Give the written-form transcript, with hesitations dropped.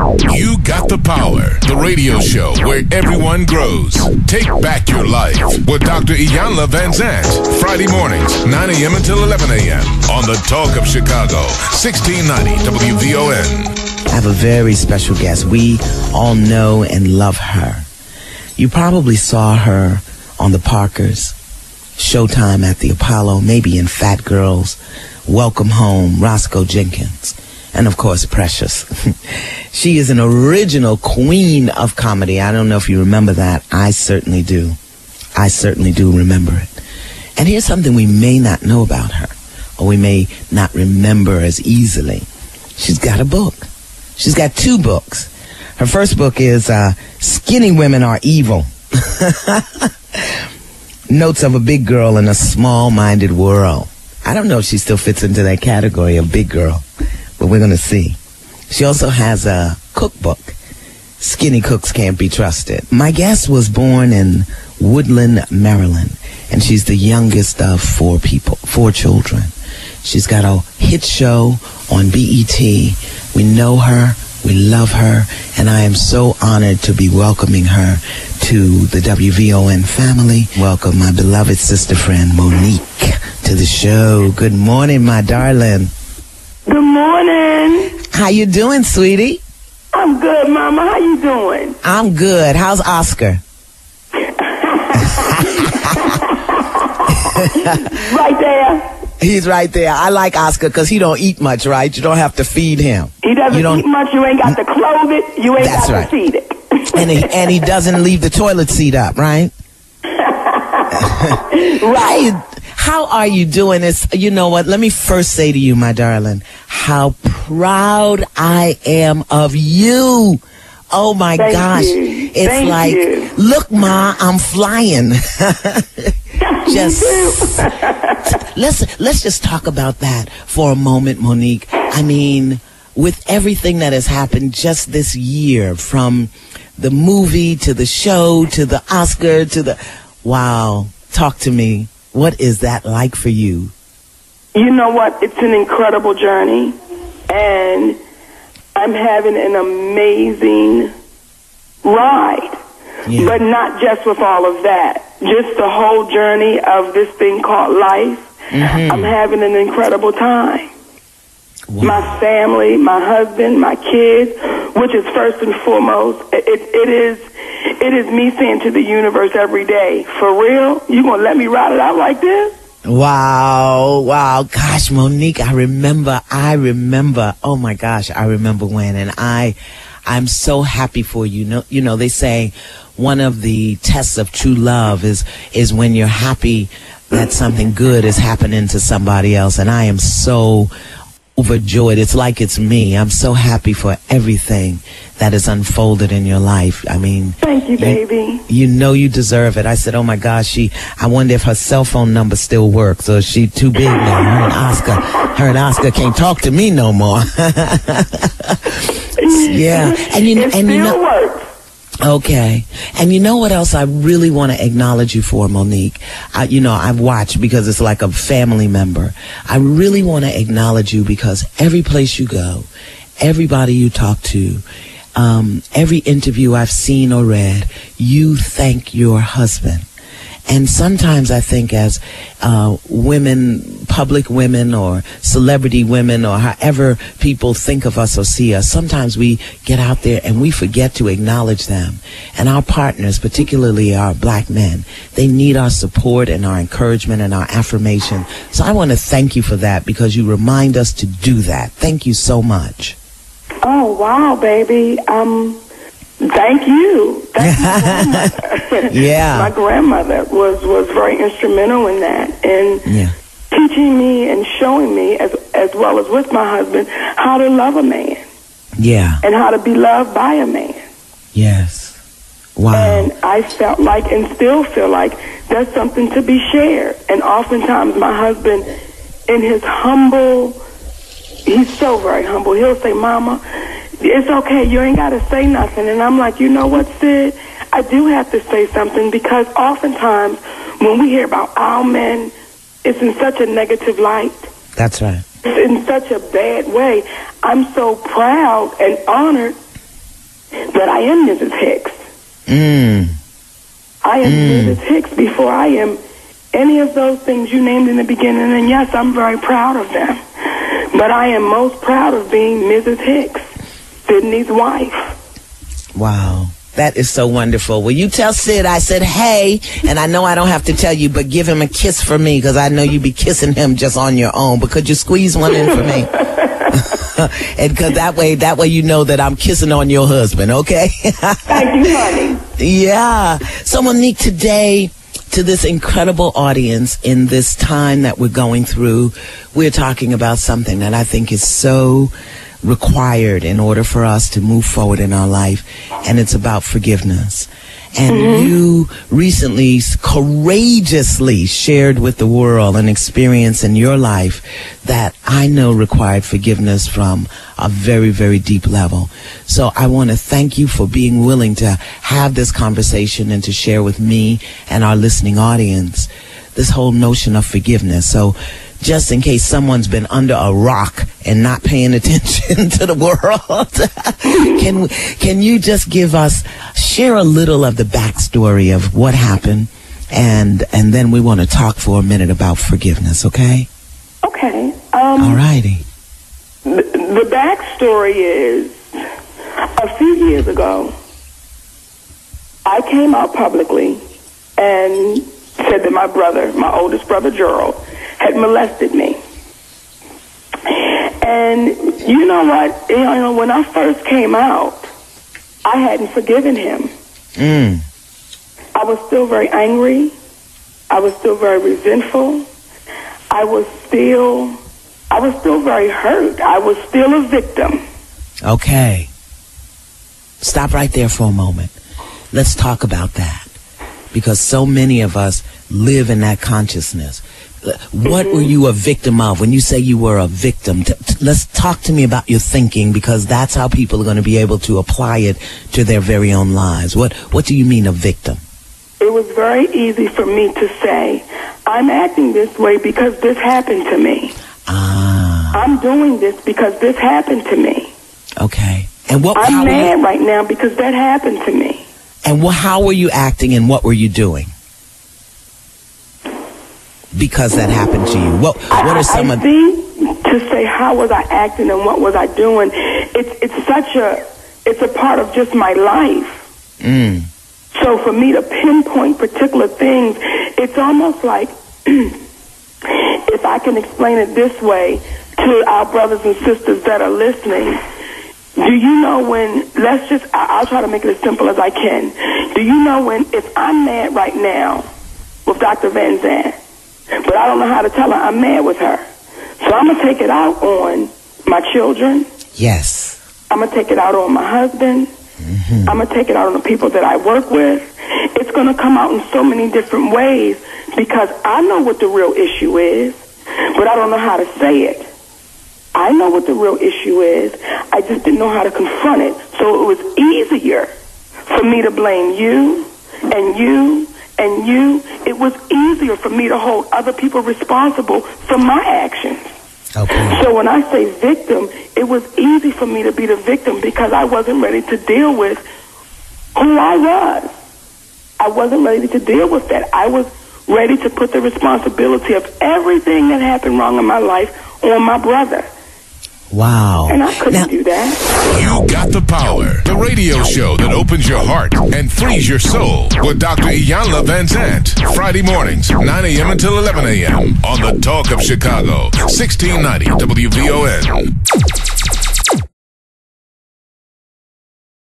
You Got the Power, the radio show where everyone grows. Take back your life with Dr. Iyanla Van Zant. Friday mornings, 9 a.m. until 11 a.m. on the Talk of Chicago, 1690 WVON. I have a very special guest. We all know and love her. You probably saw her on the Parkers, Showtime at the Apollo, maybe in Fat Girls, Welcome Home, Roscoe Jenkins, and of course Precious. She is an original queen of comedy. I don't know if you remember that. I certainly do. I certainly do remember it. And here's something we may not know about her, or we may not remember as easily. She's got a book. She's got two books. Her first book is Skinny Women Are Evil. Notes of a Big Girl in a Small-Minded World. I don't know if she still fits into that category of big girl, but we're going to see. She also has a cookbook, Skinny Cooks Can't Be Trusted. My guest was born in Woodland, Maryland, and she's the youngest of four children. She's got a hit show on BET. We know her, we love her, and I am so honored to be welcoming her to the WVON family. Welcome my beloved sister friend Monique to the show. Good morning, my darling. Good morning. How you doing, sweetie? I'm good, Mama. How you doing? I'm good. How's Oscar? Right there. He's right there. I like Oscar because he don't eat much, right? You don't have to feed him. He doesn't eat much. You ain't got to clothe it. You ain't got to feed it. and he doesn't leave the toilet seat up, right? Right. How are you doing? You know what? Let me first say to you, my darling, how proud I am of you. Oh, my gosh. You. It's Thank like, you. Look, Ma, I'm flying. Let's just talk about that for a moment, Monique. I mean, with everything that has happened just this year, from the movie to the show to the Oscar to the... Wow. Talk to me. What is that like for you? You know what? It's an incredible journey, and I'm having an amazing ride. Yeah. But not just with all of that. Just the whole journey of this thing called life. Mm-hmm. I'm having an incredible time. Wow. My family, my husband, my kids, which is first and foremost, it is me saying to the universe every day, for real, you gonna let me ride it out like this? Wow. Gosh, Monique, I remember. Oh my gosh, I remember when, and I'm so happy for you. You know, they say one of the tests of true love is when you're happy that something good is happening to somebody else, and I am so overjoyed. It's like it's me. I'm so happy for everything that is unfolded in your life. I mean, thank you, baby. You know you deserve it. I said, oh my gosh, I wonder if her cell phone number still works, or is she too big now? Her and Oscar can't talk to me no more. Yeah, and you know, works. Okay. And you know what else I really want to acknowledge you for, Monique? I've watched because it's like a family member. I really want to acknowledge you because every place you go, everybody you talk to, every interview I've seen or read, you thank your husband. And sometimes I think as women, public women or celebrity women or however people think of us or see us, sometimes we get out there and we forget to acknowledge them. And our partners, particularly our black men, they need our support and our encouragement and our affirmation. So I want to thank you for that because you remind us to do that. Thank you so much. Oh, wow, baby. Thank you. Yeah. My grandmother was very instrumental in that, and teaching me and showing me, as well as with my husband, how to love a man. Yeah. And how to be loved by a man. Yes. Wow. And I felt like, and still feel like, that's something to be shared. And oftentimes my husband, in his humble, he's so very humble, he'll say, Mama, it's okay, you ain't got to say nothing. And I'm like, you know what, Sid? I do have to say something because oftentimes when we hear about our men, it's in such a negative light. That's right. It's in such a bad way. I'm so proud and honored that I am Mrs. Hicks. I am Mrs. Hicks before I am any of those things you named in the beginning, and yes, I'm very proud of them. But I am most proud of being Mrs. Hicks, Sydney's wife. Wow. That is so wonderful. Will you tell Sid I said, hey, and I know I don't have to tell you, but give him a kiss for me, because I know you be kissing him just on your own. But could you squeeze one in for me? And because that way you know that I'm kissing on your husband, okay? Thank you, honey. Yeah. So, Monique, today, to this incredible audience in this time that we're going through, we're talking about something that I think is so required in order for us to move forward in our life, and it's about forgiveness. And you recently courageously shared with the world an experience in your life that I know required forgiveness from a very, very deep level. So I want to thank you for being willing to have this conversation and to share with me and our listening audience this whole notion of forgiveness. So just in case someone's been under a rock and not paying attention to the world, can you just share a little of the backstory of what happened, and then we want to talk for a minute about forgiveness, okay? Okay. All righty. The backstory is, a few years ago, I came out publicly and said that my oldest brother, Gerald, had molested me. And you know what? When I first came out, I hadn't forgiven him. I was still very angry. I was still very resentful. I was still very hurt. I was still a victim. Okay. Stop right there for a moment. Let's talk about that, because so many of us live in that consciousness. What were you a victim of? When you say you were a victim, let's talk to me about your thinking, because that's how people are going to be able to apply it to their very own lives. What do you mean a victim? It was very easy for me to say, I'm acting this way because this happened to me. I'm doing this because this happened to me. Okay. And I'm mad right now because that happened to me. And how were you acting, and what were you doing? Because that happened to you. What are some of... to say how was I acting and what was I doing, it's a part of just my life. So for me to pinpoint particular things, it's almost like, if I can explain it this way to our brothers and sisters that are listening, do you know when, I'll try to make it as simple as I can. Do you know when, if I'm mad right now with Dr. Van Zant, but I don't know how to tell her I'm mad with her, so I'm going to take it out on my children. Yes. I'm going to take it out on my husband. I'm going to take it out on the people that I work with. It's going to come out in so many different ways, because I know what the real issue is, but I don't know how to say it. I know what the real issue is. I just didn't know how to confront it. So it was easier for me to blame you and you and you. It was easier for me to hold other people responsible for my actions. Okay. So when I say victim, it was easy for me to be the victim because I wasn't ready to deal with who I was. I wasn't ready to deal with that. I was ready to put the responsibility of everything that happened wrong in my life on my brother. Wow. And I couldn't do that. You Got the Power, the radio show that opens your heart and frees your soul, with Dr. Iyanla Van Zant. Friday mornings, 9 a.m. until 11 a.m. on the Talk of Chicago, 1690 WVON.